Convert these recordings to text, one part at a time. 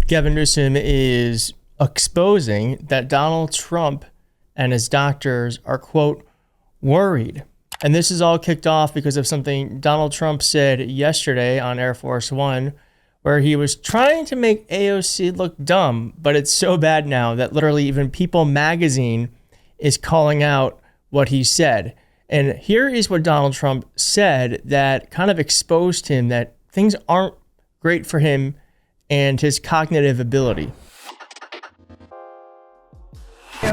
Gavin Newsom is exposing that Donald Trump and his doctors are, quote, worried. And this is all kicked off because of something Donald Trump said yesterday on Air Force One, where he was trying to make AOC look dumb, but it's so bad now that literally even People magazine is calling out what he said. And here is what Donald Trump said that kind of exposed him that things aren't great for him and his cognitive ability.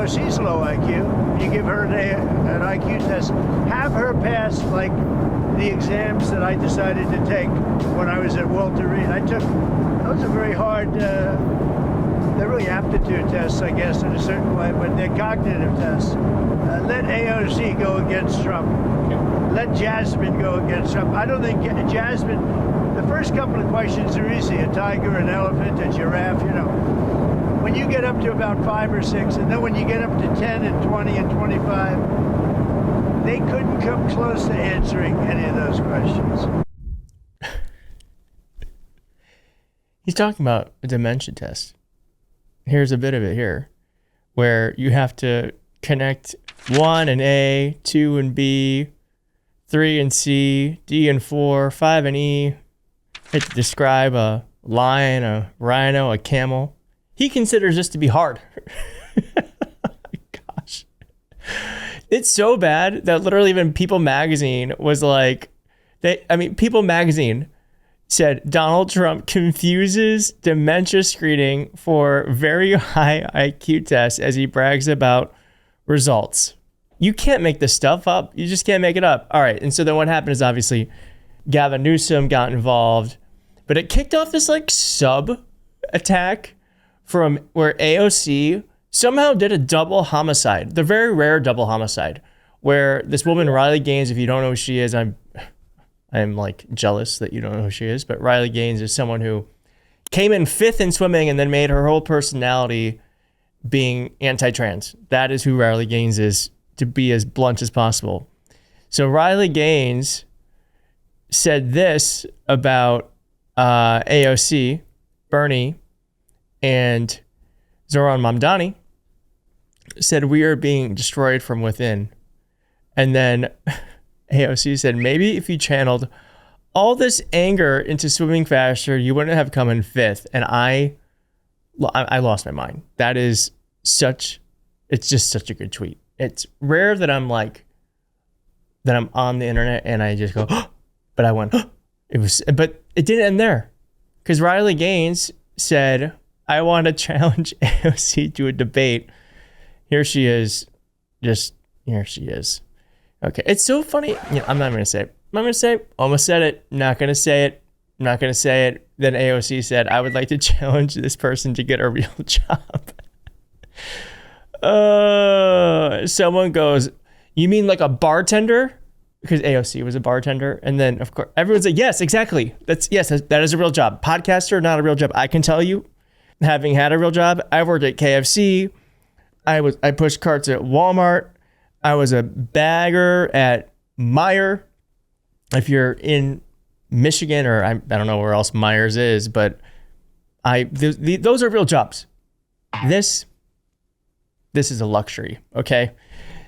She's low IQ. You give her an IQ test, have her pass like the exams that I decided to take when I was at Walter Reed. Those are very hard, they're really aptitude tests, I guess, in a certain way, but they're cognitive tests. Let AOC go against Trump. Let Jasmine go against Trump. I don't think Jasmine, the first couple of questions are easy. A tiger, an elephant, a giraffe, you know. When you get up to about 5 or 6, and then when you get up to 10 and 20 and 25, they couldn't come close to answering any of those questions. He's talking about a dementia test. Here's a bit of it here, where you have to connect 1 and A, 2 and B, 3 and C, D and 4, 5 and E. You have to describe a lion, a rhino, a camel. He considers this to be hard. Gosh. It's so bad that literally even People magazine was like, People magazine said Donald Trump confuses dementia screening for very high IQ tests as he brags about results. You can't make this stuff up. You just can't make it up. All right. And so then what happened is obviously Gavin Newsom got involved, but it kicked off this like sub attack from where AOC somehow did a double homicide, the very rare double homicide, where this woman, Riley Gaines, if you don't know who she is, I'm like jealous that you don't know who she is, but Riley Gaines is someone who came in 5th in swimming and then made her whole personality being anti-trans. That is who Riley Gaines is, to be as blunt as possible. So Riley Gaines said this about AOC, Bernie, and Zoran Mamdani, said we are being destroyed from within. And then AOC said, maybe if you channeled all this anger into swimming faster, you wouldn't have come in 5th. And I lost my mind. It's just such a good tweet. It's rare that I'm on the internet and I just go, oh, but I went, oh. But it didn't end there, because Riley Gaines said, I want to challenge AOC to a debate. Here she is. Here she is. Okay. It's so funny. I'm not going to say it. I'm not going to say it. Almost said it. Not going to say it. I'm not going to say it. Then AOC said, I would like to challenge this person to get a real job. Someone goes, you mean like a bartender? Because AOC was a bartender. And then, of course, everyone's like, yes, exactly. That is a real job. Podcaster, not a real job. I can tell you, having had a real job, I worked at KFC. I pushed carts at Walmart. I was a bagger at Meijer. If you're in Michigan, or I don't know where else Meijer's is, but those are real jobs. This is a luxury, okay?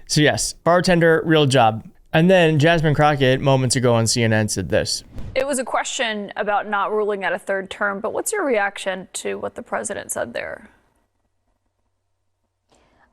So yes, bartender, real job. And then Jasmine Crockett, moments ago on CNN, said this. It was a question about not ruling out a 3rd term, but what's your reaction to what the president said there?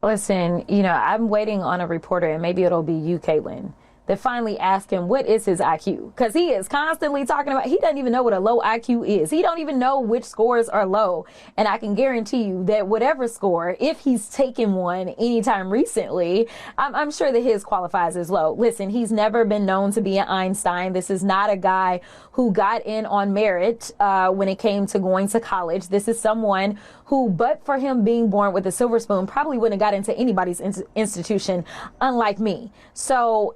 Listen, I'm waiting on a reporter, and maybe it'll be you, Caitlin, that finally ask him what is his IQ, because he is constantly talking about, he doesn't even know what a low IQ is. He don't even know which scores are low. And I can guarantee you that whatever score, if he's taken one anytime recently, I'm sure that his qualifies as low. Listen, he's never been known to be an Einstein. This is not a guy who got in on merit when it came to going to college. This is someone who, but for him being born with a silver spoon, probably wouldn't have got into anybody's institution, unlike me. So,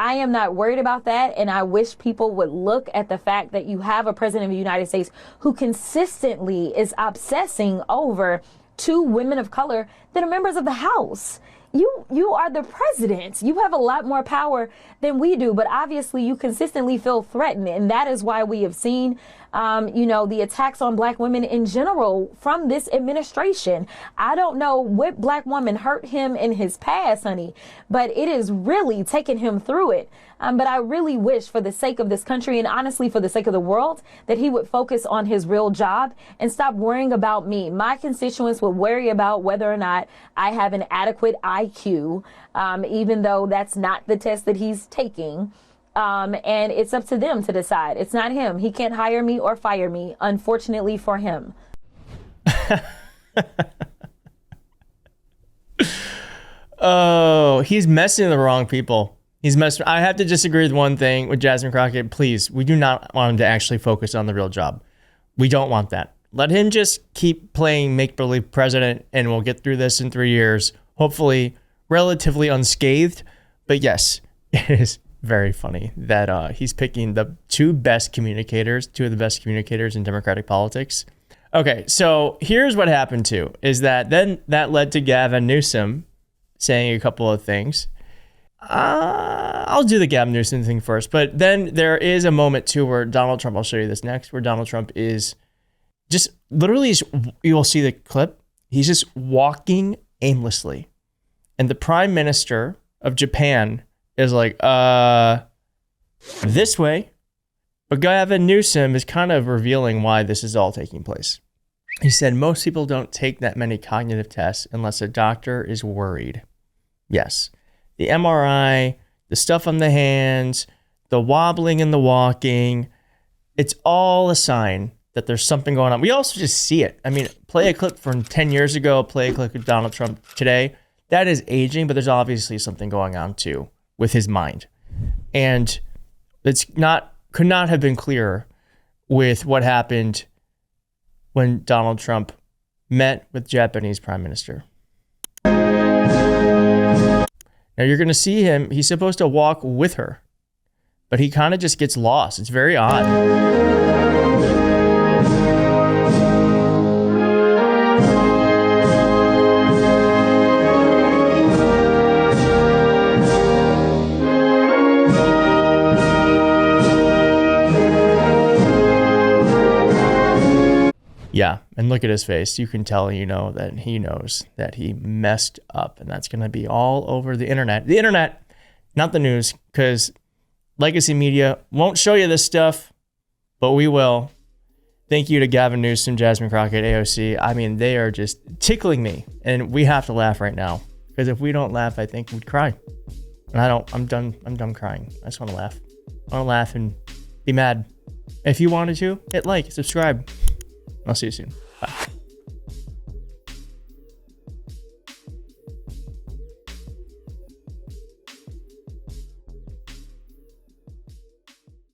I am not worried about that. And I wish people would look at the fact that you have a president of the United States who consistently is obsessing over 2 women of color that are members of the House. You are the president. You have a lot more power than we do, but obviously you consistently feel threatened. And that is why we have seen the attacks on black women in general from this administration. I don't know what black woman hurt him in his past, honey, but it is really taking him through it. But I really wish, for the sake of this country and honestly for the sake of the world, that he would focus on his real job and stop worrying about me. My constituents would worry about whether or not I have an adequate IQ, even though that's not the test that he's taking. And it's up to them to decide. It's not him. He can't hire me or fire me, unfortunately for him. Oh, he's messing with the wrong people. I have to disagree with one thing with Jasmine Crockett. Please, we do not want him to actually focus on the real job. We don't want that. Let him just keep playing make-believe president, and we'll get through this in 3 years, hopefully relatively unscathed. But yes, it is very funny that he's picking the two of the best communicators in Democratic politics. Okay, so here's what happened too, is that then that led to Gavin Newsom saying a couple of things. I'll do the Gavin Newsom thing first, but then there is a moment too where Donald Trump, I'll show you this next, where Donald Trump is just literally, you'll see the clip, he's just walking aimlessly. And the Prime Minister of Japan is like, this way. But Gavin Newsom is kind of revealing why this is all taking place. He said, most people don't take that many cognitive tests unless a doctor is worried. Yes. The MRI, the stuff on the hands, the wobbling and the walking, it's all a sign that there's something going on. We also just see it. I mean, play a clip from 10 years ago, play a clip of Donald Trump today. That is aging, but there's obviously something going on too with his mind. And could not have been clearer with what happened when Donald Trump met with Japanese Prime Minister. Now you're going to see him, he's supposed to walk with her, but he kind of just gets lost. It's very odd. Yeah, and look at his face. You can tell, that he knows that he messed up, and that's going to be all over the internet. The internet, not the news, because legacy media won't show you this stuff, but we will. Thank you to Gavin Newsom, Jasmine Crockett, AOC. I mean, they are just tickling me, and we have to laugh right now, because if we don't laugh, I think we'd cry. And I'm done crying. I just want to laugh. I want to laugh and be mad. If you wanted to, hit like, subscribe. I'll see you soon.